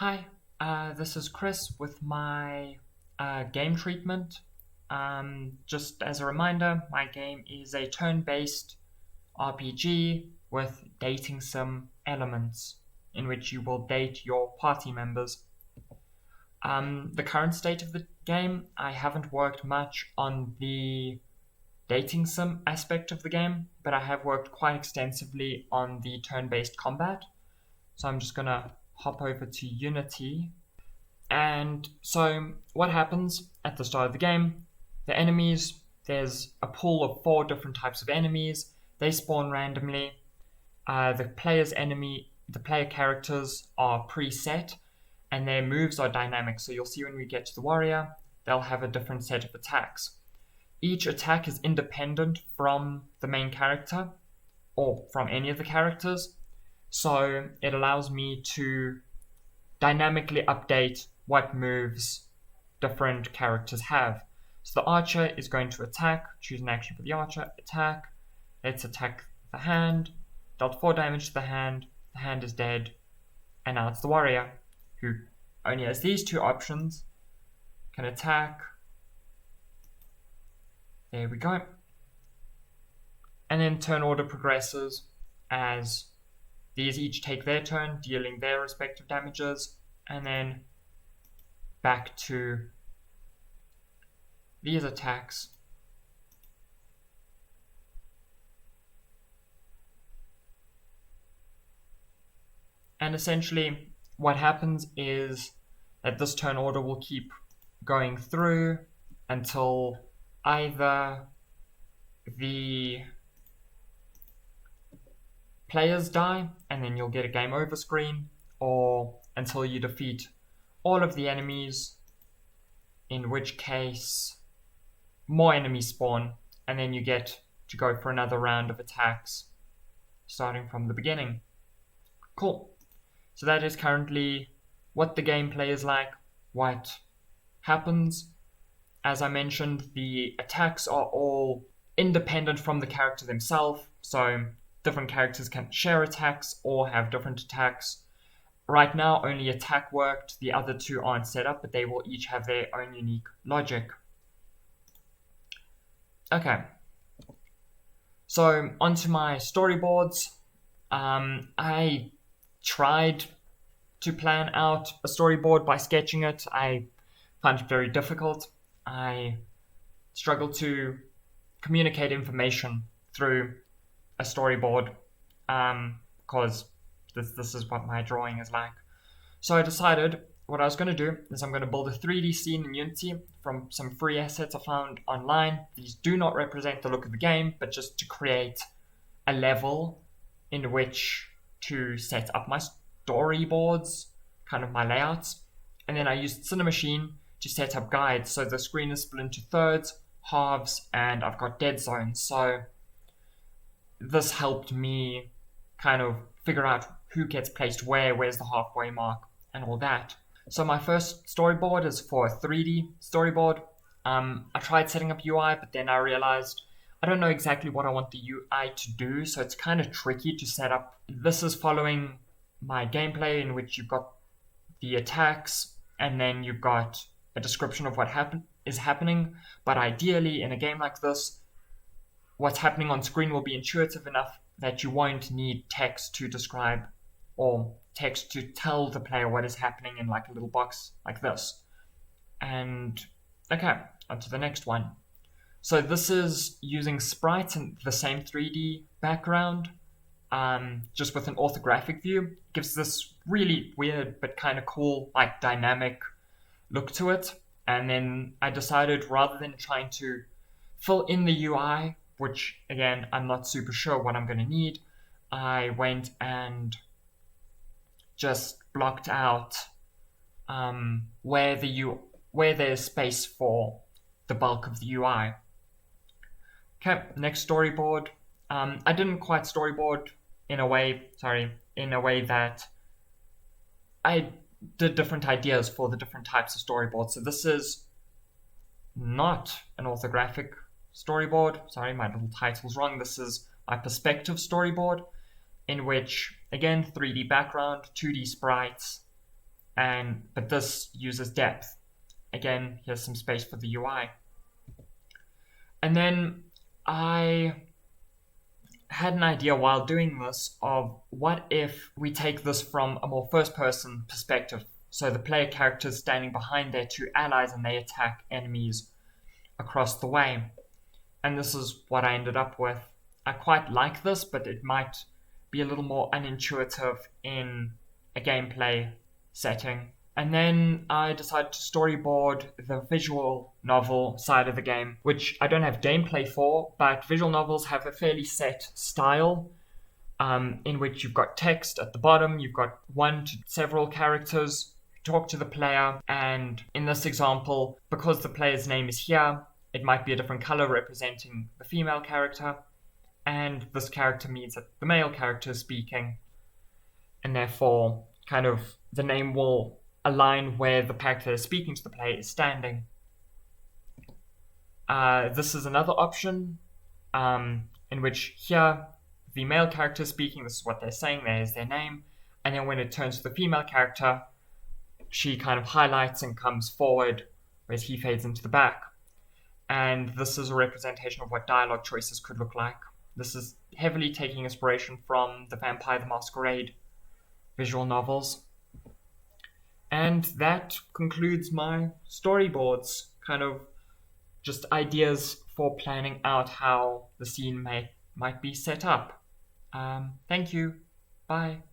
Hi, this is Chris with my game treatment. Just as a reminder, my game is a turn-based RPG with dating sim elements in which you will date your party members. The current state of the game, I haven't worked much on the dating sim aspect of the game, but I have worked quite extensively on the turn-based combat. So I'm just gonna hop over to Unity. And so what happens at the start of the game, the enemies, there's a pool of 4 different types of enemies. They spawn randomly. The player characters are preset and their moves are dynamic. So you'll see when we get to the warrior, they'll have a different set of attacks. Each attack is independent from the main character or from any of the characters. So it allows me to dynamically update what moves different characters have. So the archer is going to attack, choose an action for the archer, attack. Let's attack the hand, dealt 4 damage to the hand is dead, and now it's the warrior, who only has these 2 options, can attack, there we go. And then turn order progresses as these each take their turn, dealing their respective damages, and then back to these attacks. And essentially what happens is that this turn order will keep going through until either the players die and then you'll get a game over screen, or until you defeat all of the enemies, in which case more enemies spawn and then you get to go for another round of attacks starting from the beginning. Cool. So that is currently what the gameplay is like, what happens. As I mentioned, the attacks are all independent from the character themselves, so different characters can share attacks or have different attacks. Right now, only attack worked. The other 2 aren't set up, but they will each have their own unique logic. Okay. So, onto my storyboards. I tried to plan out a storyboard by sketching it. I found it very difficult. I struggled to communicate information through a storyboard because this is what my drawing is like. So I decided what I was going to do is I'm going to build a 3D scene in Unity from some free assets I found online. These do not represent the look of the game, but just to create a level in which to set up my storyboards, kind of my layouts. And then I used Cinemachine to set up guides. So the screen is split into thirds, halves, and I've got dead zones. So this helped me kind of figure out who gets placed where's the halfway mark, and all that. So my first storyboard is for a 3D storyboard. I tried setting up UI, but then I realized I don't know exactly what I want the UI to do, so it's kind of tricky to set up. This is following my gameplay in which you've got the attacks, and then you've got a description of what is happening. But ideally, in a game like this, what's happening on screen will be intuitive enough that you won't need text to describe or text to tell the player what is happening in like a little box like this. And okay, on to the next one. So this is using sprites in the same 3D background, just with an orthographic view. Gives this really weird but kind of cool, like dynamic look to it. And then I decided, rather than trying to fill in the UI, which again, I'm not super sure what I'm going to need, I went and just blocked out where there's space for the bulk of the UI. Okay, next storyboard. I didn't quite storyboard in a way that I did different ideas for the different types of storyboards. So this is not an orthographic storyboard. Sorry, my little title's wrong. This is my perspective storyboard, in which, again, 3D background, 2D sprites, but this uses depth. Again, here's some space for the UI. And then I had an idea while doing this of what if we take this from a more first-person perspective. So the player character is standing behind their two allies and they attack enemies across the way. And this is what I ended up with. I quite like this, but it might be a little more unintuitive in a gameplay setting. And then I decided to storyboard the visual novel side of the game, which I don't have gameplay for, but visual novels have a fairly set style, in which you've got text at the bottom, you've got one to several characters who talk to the player, and in this example, because the player's name is here, it might be a different color representing the female character, and this character means that the male character is speaking, and therefore kind of the name will align where the character is speaking to the player is standing. This is another option, in which here the male character is speaking, this is what they're saying, there's their name, and then when it turns to the female character, she kind of highlights and comes forward, whereas he fades into the back. And this is a representation of what dialogue choices could look like. This is heavily taking inspiration from the Vampire the Masquerade visual novels. And that concludes my storyboards, kind of just ideas for planning out how the scene might be set up. Thank you. Bye.